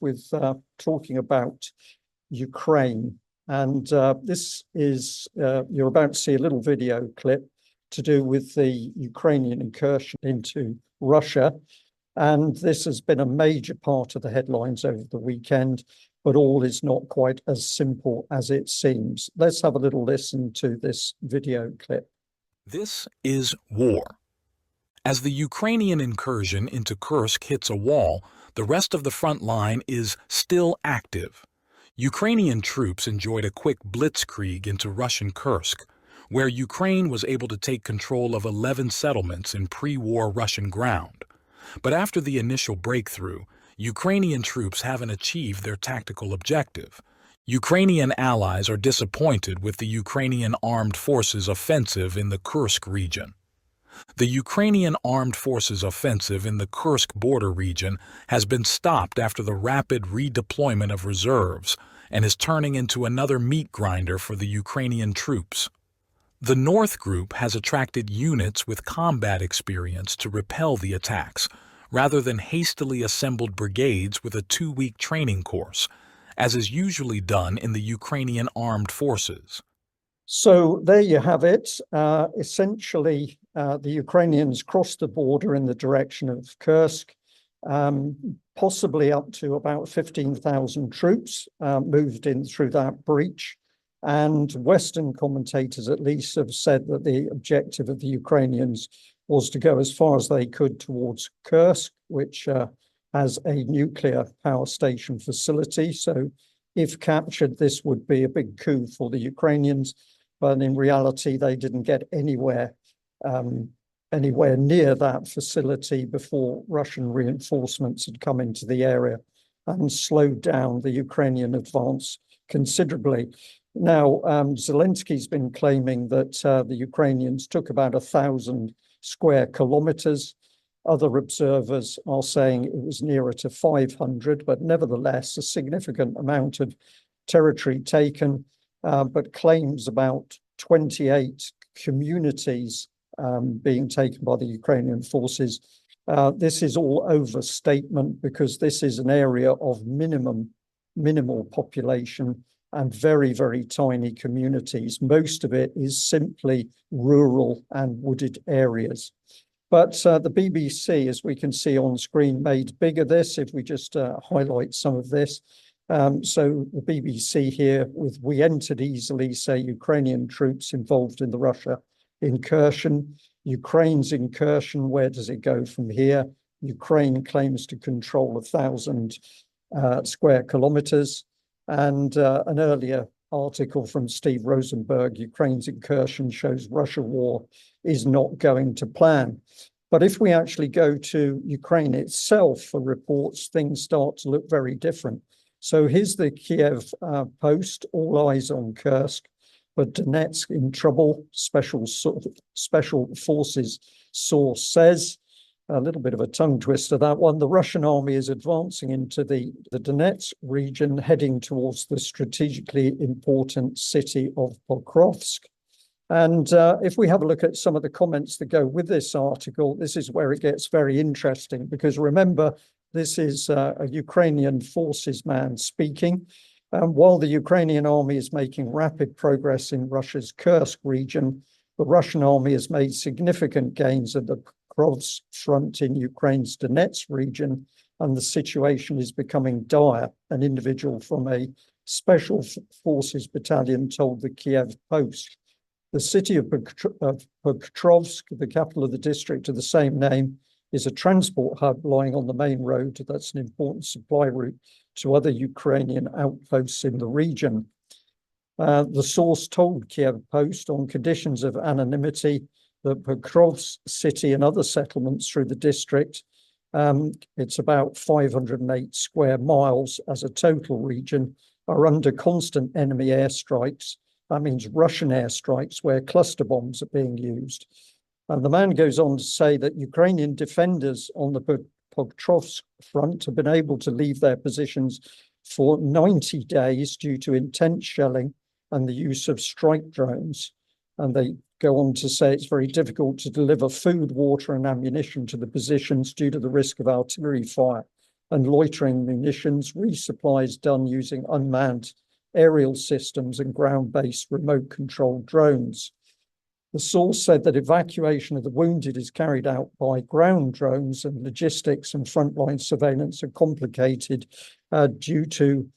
with talking about Ukraine. And this is, you're about to see a little video clip to do with the Ukrainian incursion into Russia. And this has been a major part of the headlines over the weekend, but all is not quite as simple as it seems. Let's have a little listen to this video clip. This is war. As the Ukrainian incursion into Kursk hits a wall, the rest of the front line is still active. Ukrainian troops enjoyed a quick blitzkrieg into Russian Kursk, where Ukraine was able to take control of 11 settlements in pre-war Russian ground. But after the initial breakthrough, Ukrainian troops haven't achieved their tactical objective. Ukrainian allies are disappointed with the Ukrainian armed forces offensive in the Kursk region. The Ukrainian armed forces offensive in the Kursk border region has been stopped after the rapid redeployment of reserves and is turning into another meat grinder for the Ukrainian troops. The North Group has attracted units with combat experience to repel the attacks, rather than hastily assembled brigades with a 2-week training course, as is usually done in the Ukrainian armed forces. So there you have it. Essentially, the Ukrainians crossed the border in the direction of Kursk, possibly up to about 15,000 troops moved in through that breach. And Western commentators at least have said that the objective of the Ukrainians was to go as far as they could towards Kursk, which has a nuclear power station facility. So if captured, this would be a big coup for the Ukrainians. But in reality, they didn't get anywhere near that facility before Russian reinforcements had come into the area and slowed down the Ukrainian advance considerably. Now, Zelensky's been claiming that the Ukrainians took about 1,000 square kilometers. Other observers are saying it was nearer to 500, but nevertheless, a significant amount of territory taken, but claims about 28 communities being taken by the Ukrainian forces. This is all overstatement because this is an area of minimal population and very, very tiny communities. Most of it is simply rural and wooded areas. But the BBC, as we can see on screen, made bigger this, if we just highlight some of this. So the BBC here with "We entered easily," say Ukrainian troops involved in the Russia incursion. Ukraine's incursion, where does it go from here? Ukraine claims to control 1,000 square kilometers. And an earlier article from Steve Rosenberg, Ukraine's incursion shows Russia war is not going to plan. But if we actually go to Ukraine itself for reports, things start to look very different. So here's the Kyiv post, all eyes on Kursk, but Donetsk in trouble, special forces source says. A little bit of a tongue twister, that one. The Russian army is advancing into the Donetsk region, heading towards the strategically important city of Pokrovsk. And if we have a look at some of the comments that go with this article, this is where it gets very interesting, because remember, this is a Ukrainian forces man speaking. While the Ukrainian army is making rapid progress in Russia's Kursk region, the Russian army has made significant gains at the Pokrovsk front in Ukraine's Donetsk region, and the situation is becoming dire. An individual from a special forces battalion told the Kyiv Post. The city of Pokrovsk, the capital of the district of the same name, is a transport hub lying on the main road that's an important supply route to other Ukrainian outposts in the region. The source told Kyiv Post on conditions of anonymity that Pokrovsk city and other settlements through the district, it's about 508 square miles as a total region, are under constant enemy airstrikes. That means Russian airstrikes where cluster bombs are being used. And the man goes on to say that Ukrainian defenders on the Pokrovsk front have been able to leave their positions for 90 days due to intense shelling and the use of strike drones. And they go on to say it's very difficult to deliver food, water, and ammunition to the positions due to the risk of artillery fire and loitering munitions, resupplies done using unmanned aerial systems and ground-based remote-controlled drones. The source said that evacuation of the wounded is carried out by ground drones, and logistics and frontline surveillance are complicated due to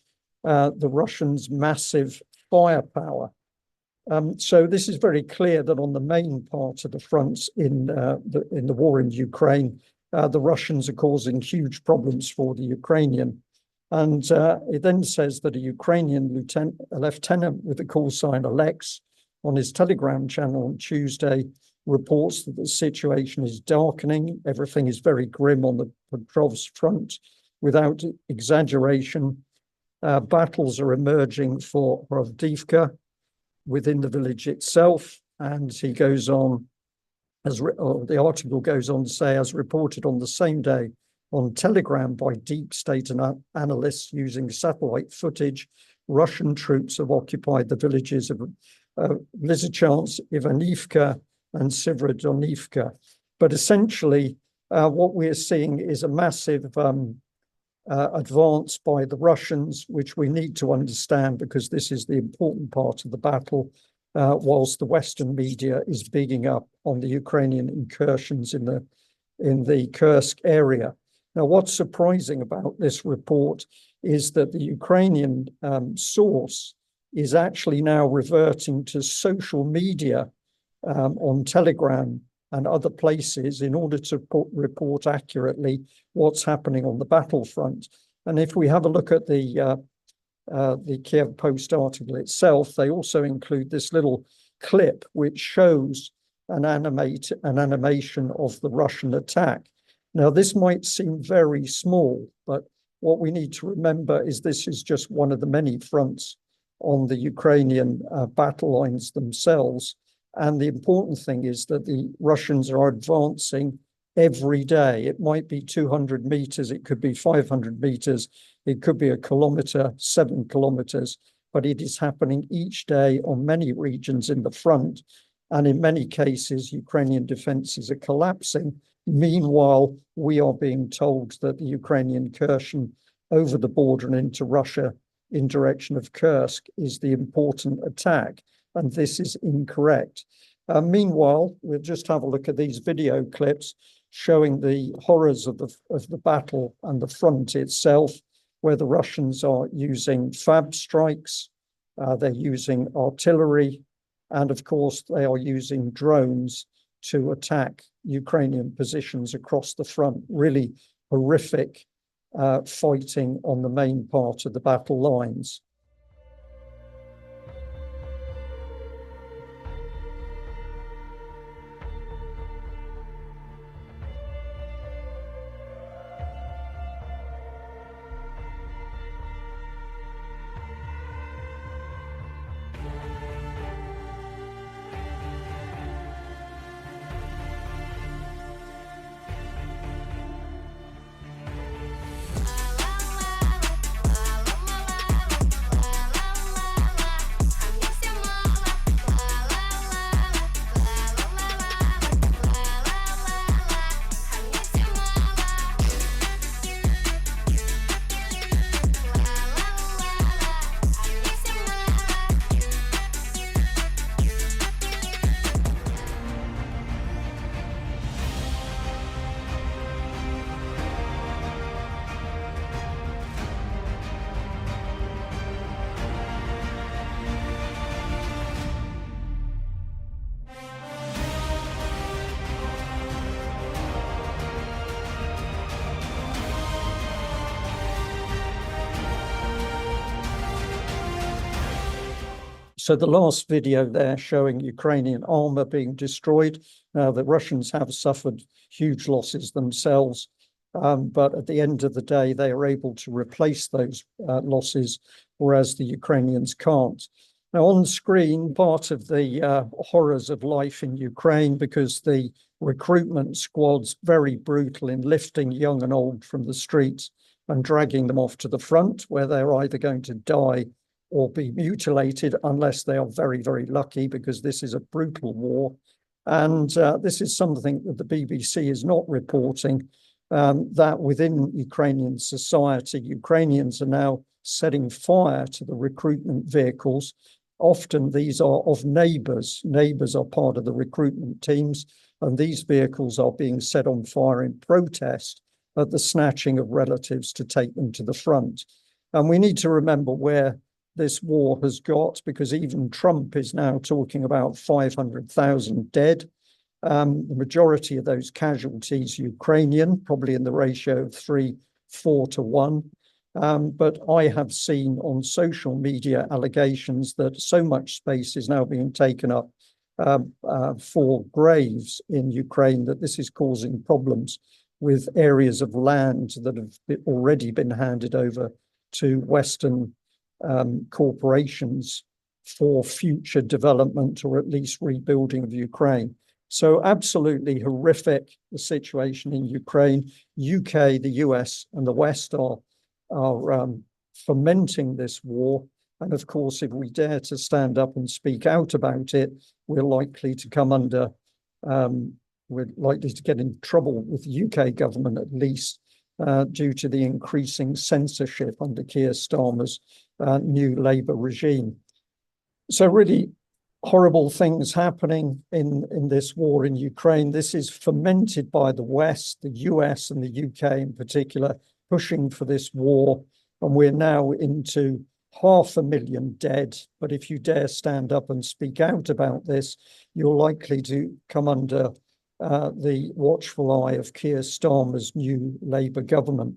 the Russians' massive firepower. So this is very clear that on the main part of the fronts in the war in Ukraine, the Russians are causing huge problems for the Ukrainian. And it then says that a Ukrainian lieutenant with the call sign Alex on his Telegram channel on Tuesday reports that the situation is darkening. Everything is very grim on the Petrovsk front. Without exaggeration, battles are emerging for Avdiivka within the village itself. And he goes on, the article goes on to say, as reported on the same day on Telegram by deep state analysts using satellite footage, Russian troops have occupied the villages of Lysychansk, Ivanivka, and Severodonivka. But essentially, what we're seeing is a massive advance by the Russians, which we need to understand because this is the important part of the battle, whilst the Western media is bigging up on the Ukrainian incursions in the Kursk area. Now, what's surprising about this report is that the Ukrainian source is actually now reverting to social media on Telegram and other places in order to report accurately what's happening on the battlefront. And if we have a look at the Kyiv Post article itself, they also include this little clip which shows an animation of the Russian attack. Now, this might seem very small, but what we need to remember is this is just one of the many fronts on the Ukrainian battle lines themselves. And the important thing is that the Russians are advancing every day. It might be 200 meters, it could be 500 meters, it could be a kilometer, 7 kilometers, but it is happening each day on many regions in the front. And in many cases, Ukrainian defenses are collapsing. Meanwhile, we are being told that the Ukrainian incursion over the border and into Russia in direction of Kursk is the important attack, and this is incorrect. Meanwhile, we'll just have a look at these video clips showing the horrors of the battle and the front itself, where the Russians are using FAB strikes, they're using artillery, and of course they are using drones to attack Ukrainian positions across the front. Really horrific fighting on the main part of the battle lines. So the last video there showing Ukrainian armor being destroyed. Now, the Russians have suffered huge losses themselves, but at the end of the day, they are able to replace those losses, whereas the Ukrainians can't. Now, on screen, part of the horrors of life in Ukraine, because the recruitment squads, very brutal in lifting young and old from the streets and dragging them off to the front, where they're either going to die or be mutilated, unless they are very, very lucky, because this is a brutal war. And this is something that the BBC is not reporting. that within Ukrainian society, Ukrainians are now setting fire to the recruitment vehicles. Often these are of neighbours. Neighbours are part of the recruitment teams, and these vehicles are being set on fire in protest at the snatching of relatives to take them to the front. And we need to remember where this war has got, because even Trump is now talking about 500,000 dead. The majority of those casualties Ukrainian, probably in the ratio of 3-4 to 1. But I have seen on social media allegations that so much space is now being taken up for graves in Ukraine that this is causing problems with areas of land that have already been handed over to Western corporations for future development or at least rebuilding of Ukraine. So absolutely horrific, the situation in Ukraine. UK, the US and the West are fomenting this war. And of course, if we dare to stand up and speak out about it, we're likely to come under, we're likely to get in trouble with the UK government at least, due to the increasing censorship under Keir Starmer's new Labour regime. So really horrible things happening in this war in Ukraine. This is fomented by the West, the US and the UK in particular, pushing for this war. And we're now into 500,000 dead. But if you dare stand up and speak out about this, you're likely to come under the watchful eye of Keir Starmer's new Labour government.